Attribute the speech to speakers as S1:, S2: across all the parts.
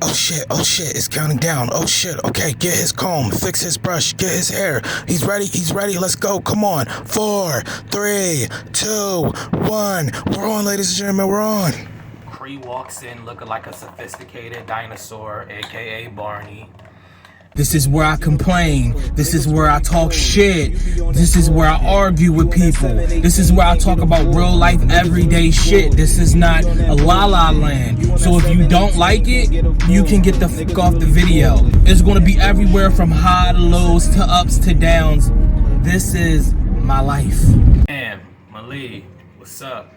S1: Oh shit, it's counting down. Oh shit, okay, get his comb, fix his brush, get his hair. He's ready, let's go, come on. 4, 3, 2, 1. We're on, ladies and gentlemen, we're on.
S2: Cree walks in looking like a sophisticated dinosaur, aka Barney.
S1: This is where I complain. This is where I talk shit. This is where I argue with people. This is where I talk about real life, everyday shit. This is not a la la land. So if you don't like it, you can get the fuck off the video. It's gonna be everywhere from high to lows to ups to downs. This is my life.
S2: And Mali, what's up?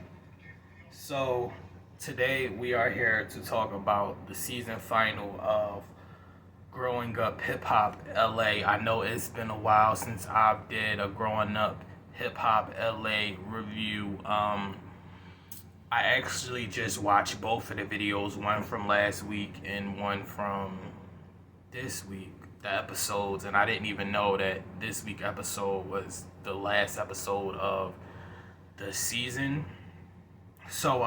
S2: So today we are here to talk about the season final of Growing Up Hip Hop LA. I know it's been a while since I did a Growing Up Hip Hop LA review. I actually just watched both of the videos, one from last week and one from this week, the episodes, and I didn't even know that this week episode was the last episode of the season. So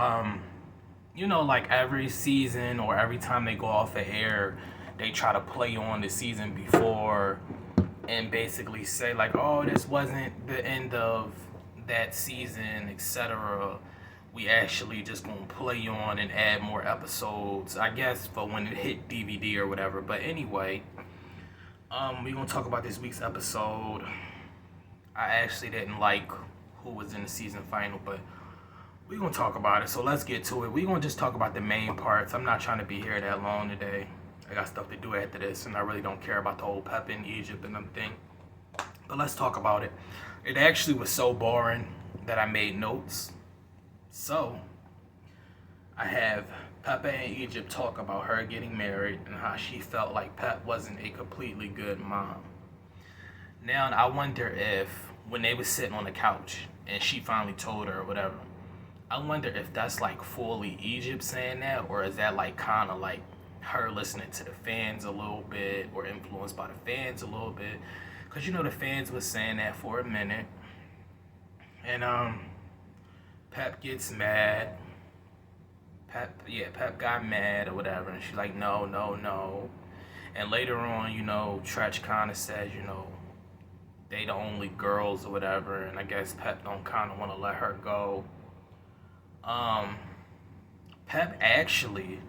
S2: like every season or every time they go off the air, they try to play on the season before and basically say like, oh, this wasn't the end of that season, etc. We actually just gonna play on and add more episodes, I guess, for when it hit DVD or whatever. But anyway, we gonna talk about this week's episode. I actually didn't like who was in the season final, but we're gonna talk about it. So let's get to it. We're gonna just talk about the main parts. I'm not trying to be here that long today. I got stuff to do after this, and I really don't care about the whole Pep in Egypt and them thing. But let's talk about it. It actually was so boring that I made notes. So I have Peppa in Egypt talk about her getting married and how she felt like Pep wasn't a completely good mom. Now I wonder if when they was sitting on the couch and she finally told her or whatever, I wonder if that's like fully Egypt saying that, or is that like kind of like her listening to the fans a little bit or influenced by the fans a little bit, because the fans was saying that for a minute. And Pep gets mad. Pep got mad or whatever, and she's like, no, no, no. And later on, Tretch kind of says, they the only girls or whatever, and I guess Pep don't kind of want to let her go. Pep actually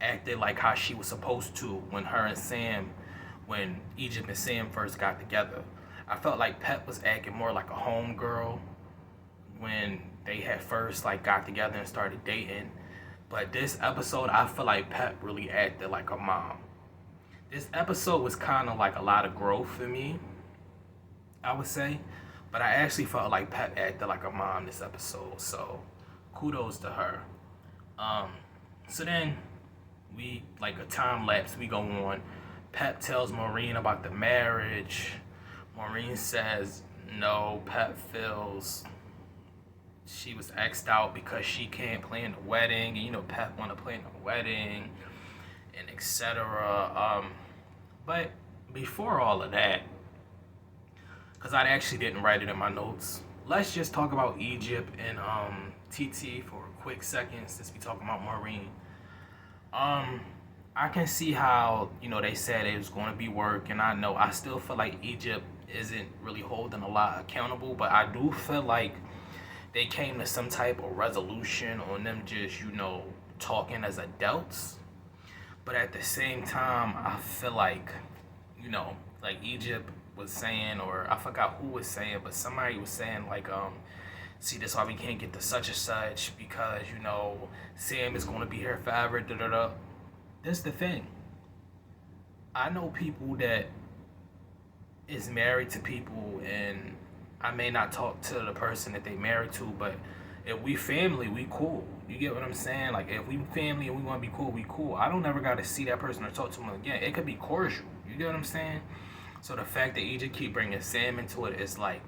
S2: acted like how she was supposed to when when Egypt and Sam first got together. I felt like Pep was acting more like a homegirl when they had first got together and started dating. But this episode, I feel like Pep really acted like a mom. This episode was kind of like a lot of growth for me, I would say. But I actually felt like Pep acted like a mom this episode. So kudos to her. So then we, like a time lapse, we go on. Pep tells Maureen about the marriage. Maureen says no. Pep feels she was X'd out because she can't plan the wedding, and Pep want to plan the wedding, and etc. But before all of that, because I actually didn't write it in my notes, let's just talk about Egypt and TT for a quick second since we talking about Maureen. I can see how, they said it was going to be work, and I still feel like Egypt isn't really holding a lot accountable, but I do feel like they came to some type of resolution on them just, talking as adults. But at the same time, I feel like, like Egypt was saying, or I forgot who was saying, but somebody was saying see, that's why we can't get to such and such because, Sam is going to be here forever, da-da-da. That's the thing. I know people that is married to people, and I may not talk to the person that they married to, but if we family, we cool. You get what I'm saying? Like, if we family and we want to be cool, we cool. I don't ever got to see that person or talk to them again. It could be cordial. You get what I'm saying? So the fact that Egypt keep bringing Sam into it is like,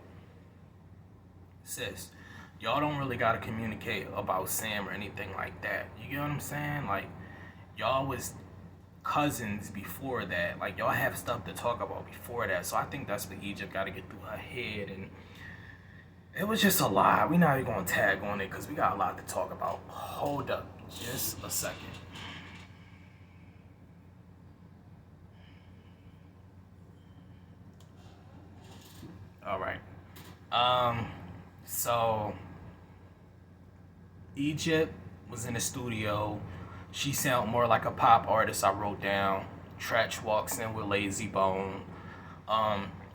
S2: sis, y'all don't really got to communicate about Sam or anything like that. You get what I'm saying? Like, y'all was cousins before that. Like, y'all have stuff to talk about before that. So I think that's what Egypt got to get through her head. And it was just a lot. We not even going to tag on it because we got a lot to talk about. Hold up just a second. So Egypt was in the studio. She sounded more like a pop artist. I wrote down. Tretch walks in with Lazy Bone.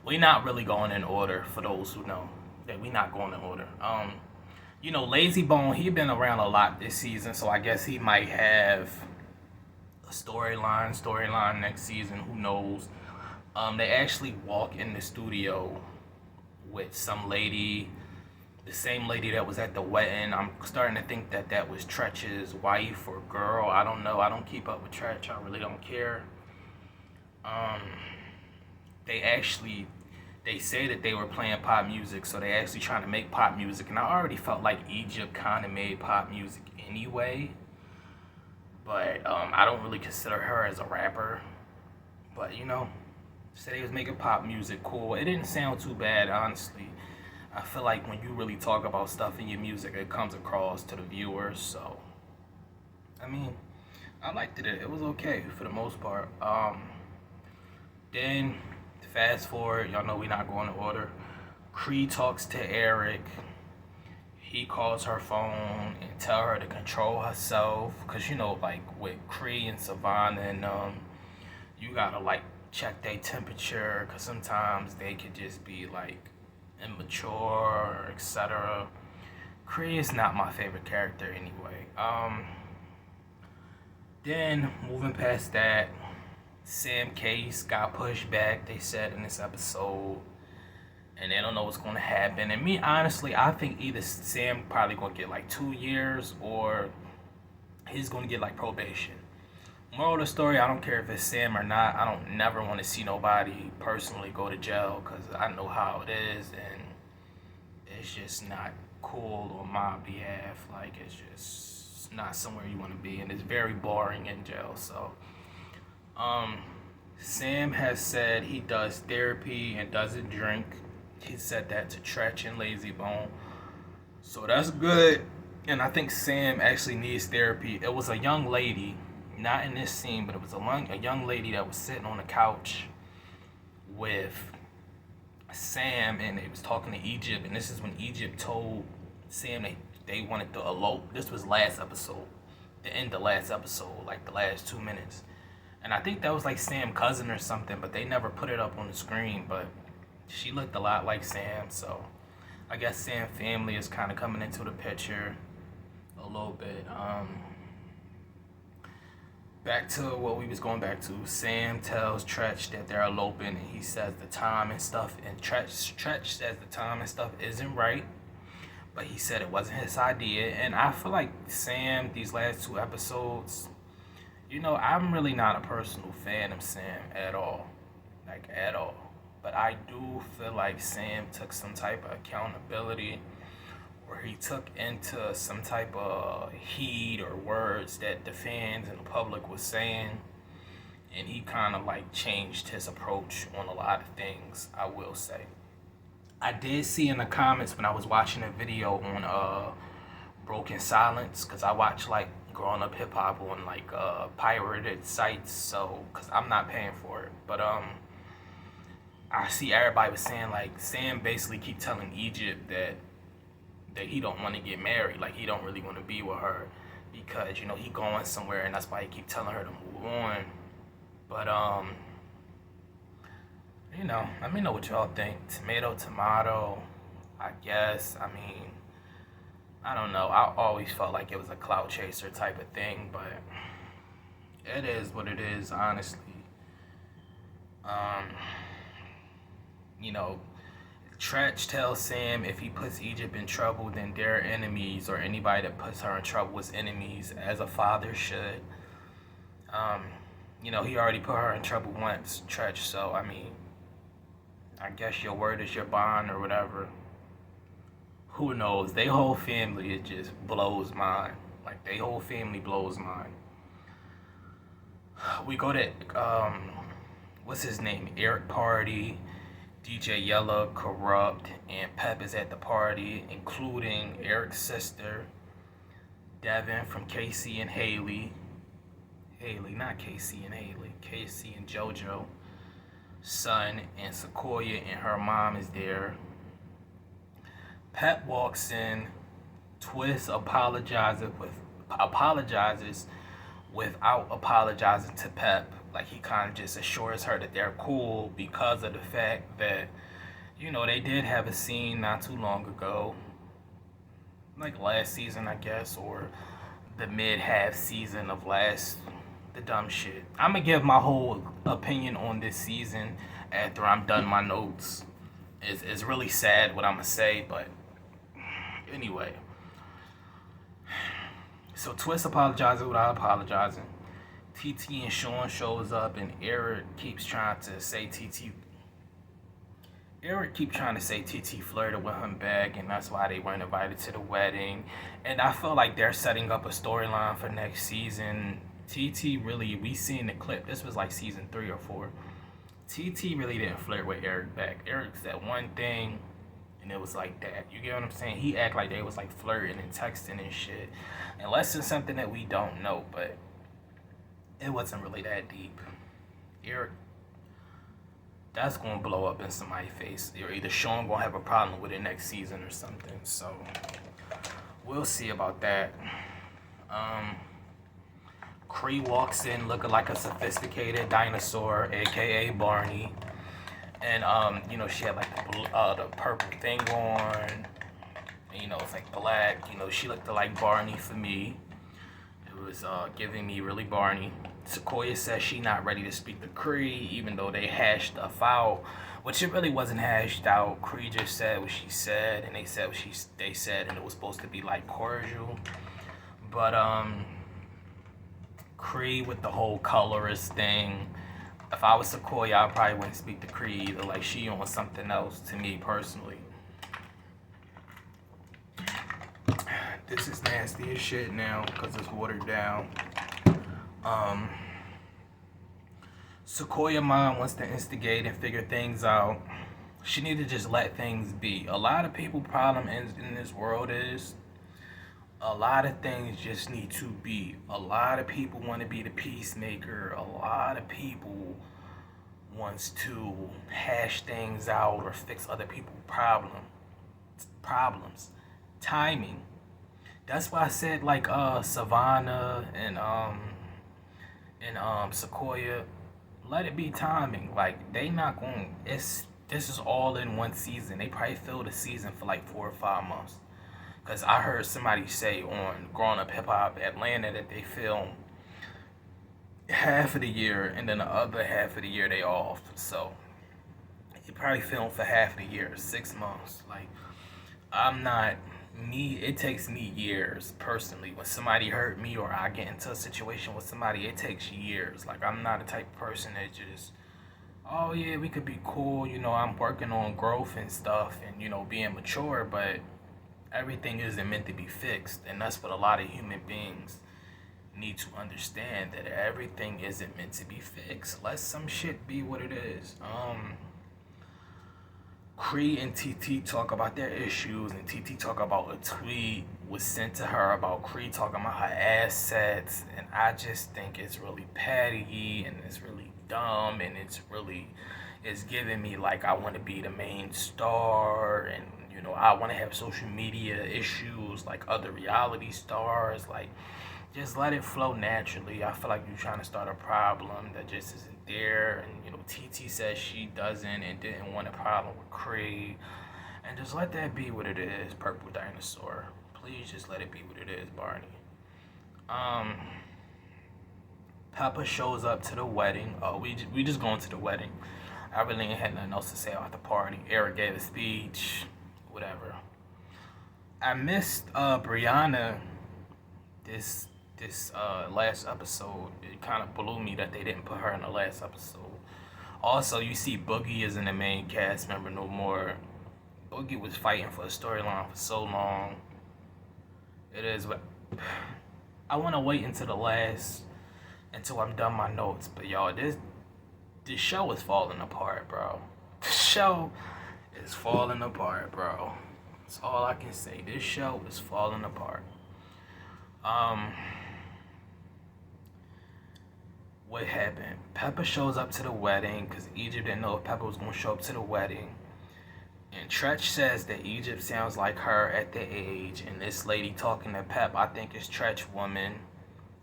S2: We not really going in order for those who know that we not going in order. Lazy Bone, he been around a lot this season, so I guess he might have a storyline next season. Who knows? They actually walk in the studio with some lady, the same lady that was at the wedding. I'm starting to think that that was Tretch's wife or girl. I don't know. I don't keep up with Tretch. I really don't care. They say that they were playing pop music, so they actually trying to make pop music, and I already felt like Egypt kind of made pop music anyway, but I don't really consider her as a rapper. But said they was making pop music. Cool. It didn't sound too bad, honestly. I feel like when you really talk about stuff in your music, it comes across to the viewers. So I mean, I liked it. It was okay for the most part. Then fast forward, y'all know we not going in order. Cree talks to Eric. He calls her phone and tell her to control herself, cause like with Cree and Savannah, and you gotta like check their temperature, cause sometimes they could just be like immature, etc. Cree is not my favorite character anyway. Then moving past that, Sam case got pushed back, they said in this episode, and they don't know what's going to happen. And me, honestly, I think either Sam probably going to get like 2 years, or he's going to get like probation. Moral of the story, I don't care if it's Sam or not. I don't never want to see nobody personally go to jail, because I know how it is, and it's just not cool on my behalf. Like, it's just not somewhere you want to be, and it's very boring in jail. So Sam has said he does therapy and doesn't drink. He said that to Tretch and Lazy Bone, so that's good. And I think Sam actually needs therapy. It was a young lady, not in this scene, but it was a young lady that was sitting on the couch with Sam, and they was talking to Egypt, and this is when Egypt told Sam they wanted to elope. This was last episode, the end of last episode, like the last 2 minutes. And I think that was like Sam's cousin or something, but they never put it up on the screen. But she looked a lot like Sam, so I guess Sam's family is kind of coming into the picture a little bit. Back to what we was going back to. Sam tells Tretch that they're eloping, and he says the time and stuff, and Tretch says the time and stuff isn't right, but he said it wasn't his idea. And I feel like Sam, these last 2 episodes, I'm really not a personal fan of Sam at all. Like, at all. But I do feel like Sam took some type of accountability, or he took into some type of heed or words that the fans and the public was saying, and he kind of like changed his approach on a lot of things, I will say. I did see in the comments when I was watching a video on Broken Silence, because I watch like growing up hip hop on like pirated sites, so because I'm not paying for it. But I see everybody was saying like Sam basically keep telling Egypt that he don't want to get married, like he don't really want to be with her, because he going somewhere, and that's why he keep telling her to move on. But let me know what y'all think. Tomato, I guess. I mean, I don't know. I always felt like it was a clout chaser type of thing, but it is what it is, honestly. Tretch tells Sam if he puts Egypt in trouble, then they're enemies, or anybody that puts her in trouble is enemies, as a father should. He already put her in trouble once, Tretch, so I mean, I guess your word is your bond or whatever. Who knows? They whole family, it just blows mine. Like, they whole family blows mine. We go to what's his name? Eric party. DJ Yella, Corrupt, and Pep is at the party, including Eric's sister, Devin from Casey and Haley. Not Casey and Haley. Casey and JoJo. Son, and Sequoia and her mom is there. Pep walks in, Twist apologizes without apologizing to Pep. Like he kind of just assures her that they're cool because of the fact that, you know, they did have a scene not too long ago, like last season, I guess, or the mid-half season of the dumb shit. I'm gonna give my whole opinion on this season after I'm done my notes. It's really sad what I'm gonna say, but anyway. So Twist apologizes without apologizing. TT and Sean shows up, and Eric keeps trying to say TT flirted with him back, and that's why they weren't invited to the wedding. And I feel like they're setting up a storyline for next season. TT really, we seen the clip. This was like season 3 or 4. TT really didn't flirt with Eric back. Eric said one thing, and it was like that. You get what I'm saying? He act like they was like flirting and texting and shit. Unless it's something that we don't know, but it wasn't really that deep. Eric, that's gonna blow up in somebody's face. Or either Sean gonna have a problem with it next season or something. So we'll see about that. Cree walks in looking like a sophisticated dinosaur, aka Barney. And you know, she had like the purple thing on. And, you know, it's like black. You know, she looked like Barney for me. It was giving me really Barney. Sequoia says she not ready to speak to Cree, even though they hashed stuff out, which it really wasn't hashed out. Cree just said what she said, and they said what they said, and it was supposed to be like cordial. But Cree with the whole colorist thing. If I was Sequoia, I probably wouldn't speak to Cree either. Like, she on something else to me personally. This is nasty as shit now because it's watered down. Sequoia mom wants to instigate and figure things out. She need to just let things be. A lot of people problem in this world is a lot of things just need to be. A lot of people want to be the peacemaker. A lot of people wants to hash things out or fix other people's problems. Timing. That's why I said like Savannah and Sequoia, let it be timing. Like, they not going. This is all in one season. They probably filled the season for like 4 or 5 months. Cause I heard somebody say on Growing Up Hip Hop Atlanta that they film half of the year and then the other half of the year they off. So they probably film for half of the year, 6 months. Like, it takes me years personally. When somebody hurt me or I get into a situation with somebody, it takes years. Like, I'm not the type of person that just, oh yeah, we could be cool. You know, I'm working on growth and stuff and, you know, being mature, but everything isn't meant to be fixed. And that's what a lot of human beings need to understand, that everything isn't meant to be fixed. Let some shit be what it is. Cree and TT talk about their issues, and TT talk about a tweet was sent to her about Cree talking about her assets, and I just think it's really petty and it's really dumb, and it's giving me like I want to be the main star, and you know, I want to have social media issues like other reality stars. Like, just let it flow naturally. I feel like you're trying to start a problem that just isn't there. And, you know, TT says she doesn't and didn't want a problem with Cree. And just let that be what it is, Purple Dinosaur. Please just let it be what it is, Barney. Papa shows up to the wedding. Oh, we just going to the wedding. I really ain't had nothing else to say about the party. Eric gave a speech, whatever. I missed Brianna this last episode. It kind of blew me that they didn't put her in the last episode. Also, you see Boogie isn't the main cast member no more. Boogie was fighting for a storyline for so long. It is what I want to wait until I'm done my notes. But y'all, this show is falling apart, bro. The show is falling apart, bro. That's all I can say. This show is falling apart. What happened? Peppa shows up to the wedding because Egypt didn't know if Peppa was going to show up to the wedding. And Tretch says that Egypt sounds like her at the age, and this lady talking to Pep, I think is Tretch woman.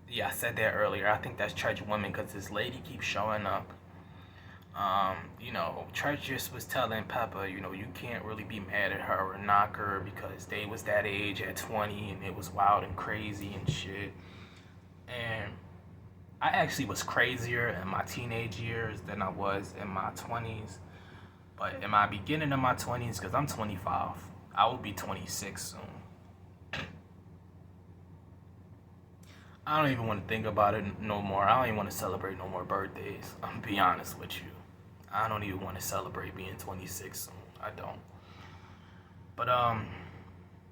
S2: Yeah, I said that earlier. I think that's Tretch woman because this lady keeps showing up. Tretch just was telling Peppa, you can't really be mad at her or knock her because they was that age at 20 and it was wild and crazy and shit. And I actually was crazier in my teenage years than I was in my 20s. But in my beginning of my 20s, because I'm 25, I will be 26 soon. I don't even want to think about it no more. I don't even want to celebrate no more birthdays. I'm going to be honest with you. I don't even want to celebrate being 26 soon. I don't. But,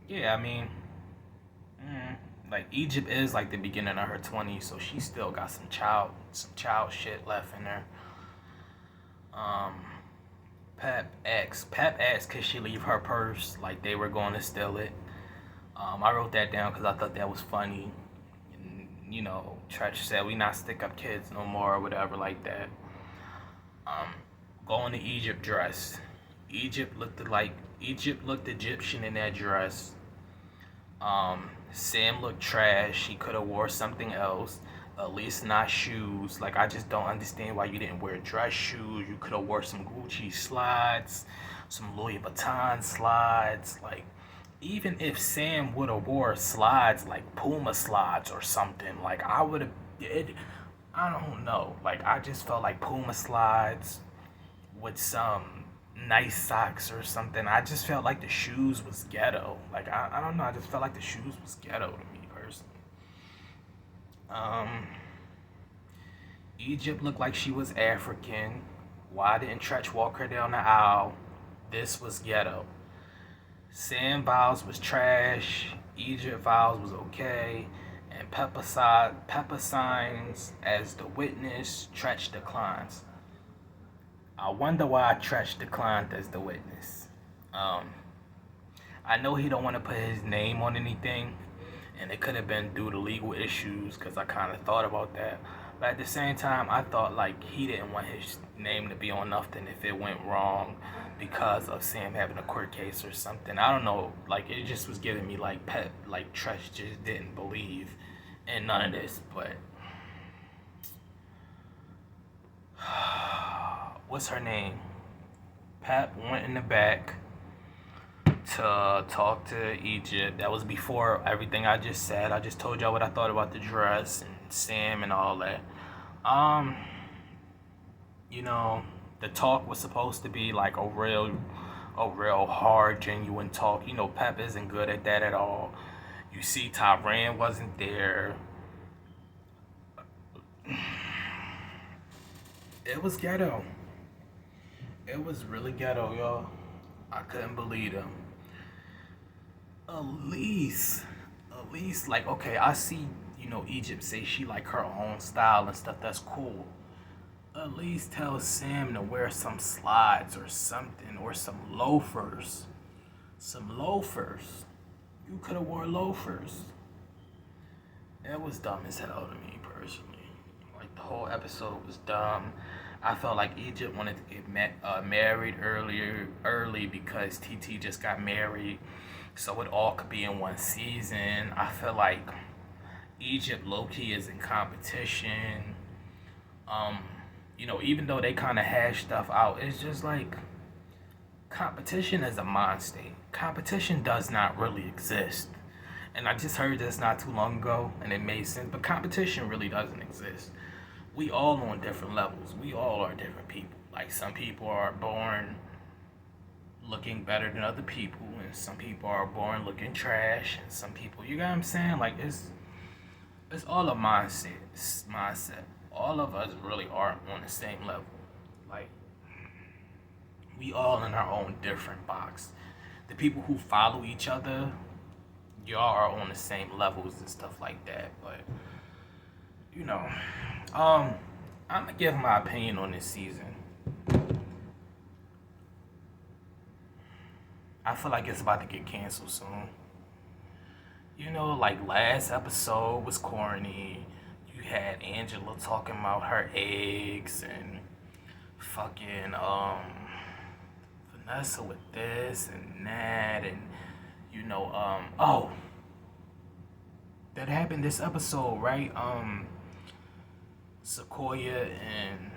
S2: yeah, I mean, like Egypt is like the beginning of her 20s, so she still got some child shit left in her. Pep asked could she leave her purse like they were going to steal it. I wrote that down because I thought that was funny. And, Tretch said we not stick up kids no more or whatever like that. Going to Egypt dress. Egypt looked Egyptian in that dress. Sam looked trash. He could have wore something else. At least not shoes. Like, I just don't understand why you didn't wear dress shoes. You could have wore some Gucci slides, some Louis Vuitton slides. Like, even if Sam would have wore slides, like Puma slides or something, like, I would have, I don't know. Like, I just felt like Puma slides with some nice socks or something. I just felt like the shoes was ghetto. Like, I don't know. I just felt like the shoes was ghetto to me personally. Egypt looked like she was African. Why didn't Tretch walk her down the aisle? This was ghetto. Sam Viles was trash. Egypt Viles was okay. And Peppa signs as the witness. Tretch declines. I wonder why Tretch declined as the witness. I know he don't want to put his name on anything, and it could have been due to legal issues, because I kind of thought about that. But at the same time, I thought like he didn't want his name to be on nothing if it went wrong because of Sam having a court case or something. I don't know. Like, it just was giving me like Tretch just didn't believe in none of this. But what's her name? Pep went in the back to talk to Egypt. That was before everything I just said. I just told y'all what I thought about the dress and Sam and all that. The talk was supposed to be like a real hard, genuine talk. Pep isn't good at that at all. You see, Tyran wasn't there. It was ghetto. It was really ghetto, y'all. I couldn't believe him. At least, like, okay, I see, Egypt say she like her own style and stuff. That's cool. At least tell Sam to wear some slides or something, or some loafers. Some loafers. You could have wore loafers. It was dumb as hell to me personally. Like, the whole episode was dumb. I felt like Egypt wanted to get married early because TT just got married, so it all could be in one season. I feel like Egypt low-key is in competition. Even though they kind of hash stuff out, it's just like competition is a mind state. Competition does not really exist. And I just heard this not too long ago, and it made sense, but competition really doesn't exist. We all on different levels. We all are different people. Like, some people are born looking better than other people, and some people are born looking trash, and some people, you know what I'm saying? Like, it's all a mindset. All of us really aren't on the same level. Like, we all in our own different box. The people who follow each other, y'all are on the same levels and stuff like that. But I'm gonna give my opinion on this season. I feel like it's about to get canceled soon. Like, last episode was corny. You had Angela talking about her eggs and fucking messing with this and that, and oh, that happened this episode, right? Sequoia and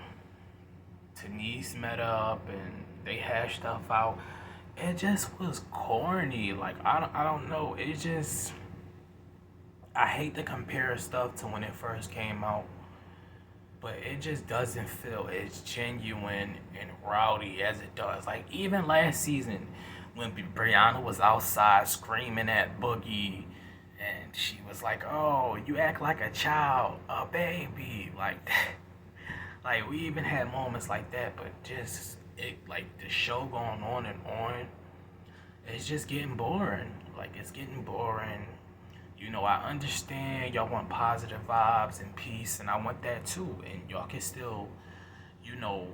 S2: Denise met up and they hashed stuff out. It just was corny. Like I don't know. It just, I hate to compare stuff to when it first came out, but it just doesn't feel as genuine and rowdy as it does. Like even last season, when Brianna was outside screaming at Boogie, and she was like, "Oh, you act like a child, a baby," like that. Like we even had moments like that, but just it like the show going on and on, it's just getting boring. Like it's getting boring. I understand y'all want positive vibes and peace, and I want that too. And y'all can still, you know,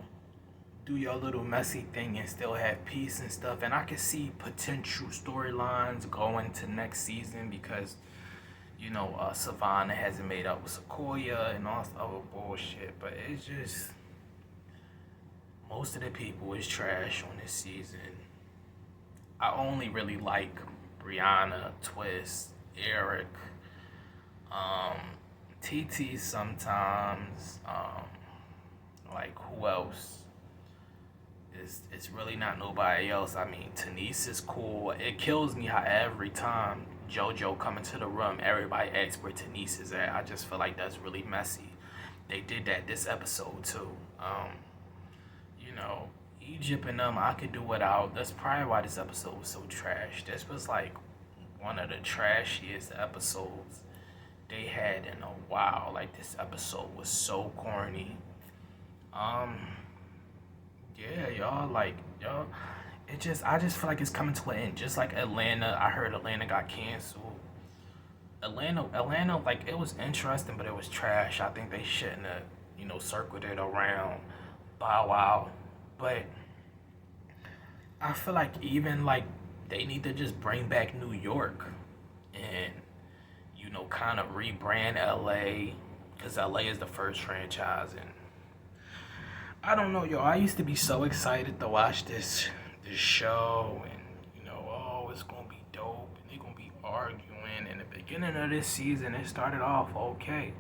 S2: do your little messy thing and still have peace and stuff. And I can see potential storylines going to next season because, Savannah hasn't made up with Sequoia and all this other bullshit. But it's just, most of the people is trash on this season. I only really like Brianna, Twist, Eric, TT sometimes, like who else? It's really not nobody else. I mean, Denise is cool. It kills me how every time JoJo come into the room, everybody asks where Denise is at. I just feel like that's really messy. They did that this episode too. Egypt and them, I could do without. That's probably why this episode was so trash. This was like one of the trashiest episodes they had in a while. Like this episode was so corny. Yeah, y'all, I just feel like it's coming to an end. Just like Atlanta, I heard Atlanta got canceled. Atlanta, like it was interesting, but it was trash. I think they shouldn't have, circled it around Bow Wow. But I feel like even like they need to just bring back New York and kind of rebrand LA, because LA is the first franchise. And I don't know, yo. I used to be so excited to watch this show, and oh, it's gonna be dope, and they're gonna be arguing. In the beginning of this season, it started off okay,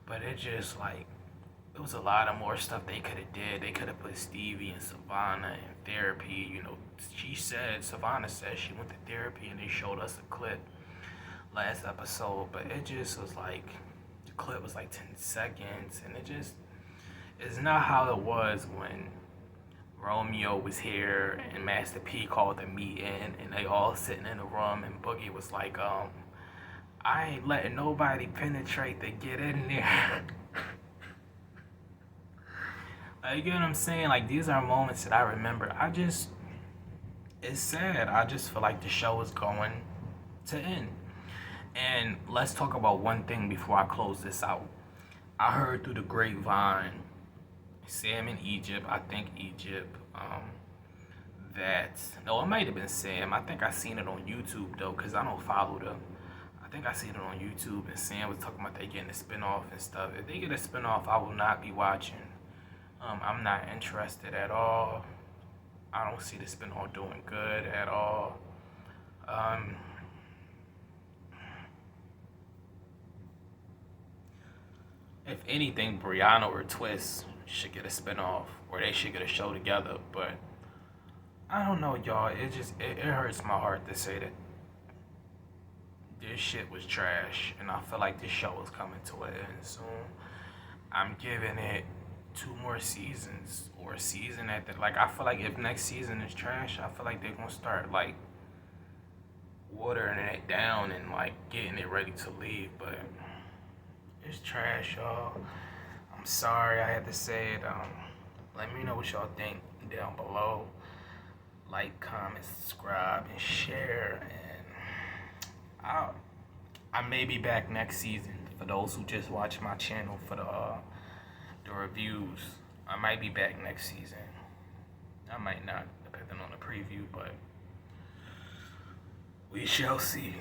S2: but it just like it was a lot of more stuff they could have did. They could have put Stevie and Savannah in therapy. Savannah said she went to therapy, and they showed us a clip last episode, but it just was like the clip was like 10 seconds, and it's not how it was when Romeo was here and Master P called the meeting and they all sitting in the room, and Boogie was like, I ain't letting nobody penetrate to get in there. Like, you know what I'm saying? Like, these are moments that I remember. It's sad. I just feel like the show is going to end. And let's talk about one thing before I close this out. I heard through the grapevine, Sam in Egypt, I think Egypt, it might have been Sam. I think I seen it on YouTube though, because I don't follow them. I think I seen it on YouTube, and Sam was talking about they getting a spinoff and stuff. If they get a spinoff, I will not be watching. I'm not interested at all. I don't see the spinoff doing good at all. If anything, Brianna or Twist should get a spinoff, or they should get a show together. But I don't know, y'all. It hurts my heart to say that this shit was trash, and I feel like this show is coming to an end soon. I'm giving it 2 more seasons, or a season at the, like, I feel like if next season is trash, I feel like they're gonna start like watering it down and like getting it ready to leave. But it's trash, y'all. I'm sorry I had to say it. Let me know what y'all think down below. Like, comment, subscribe, and share. And I may be back next season. For those who just watch my channel for the reviews, I might be back next season. I might not, depending on the preview, but we shall see.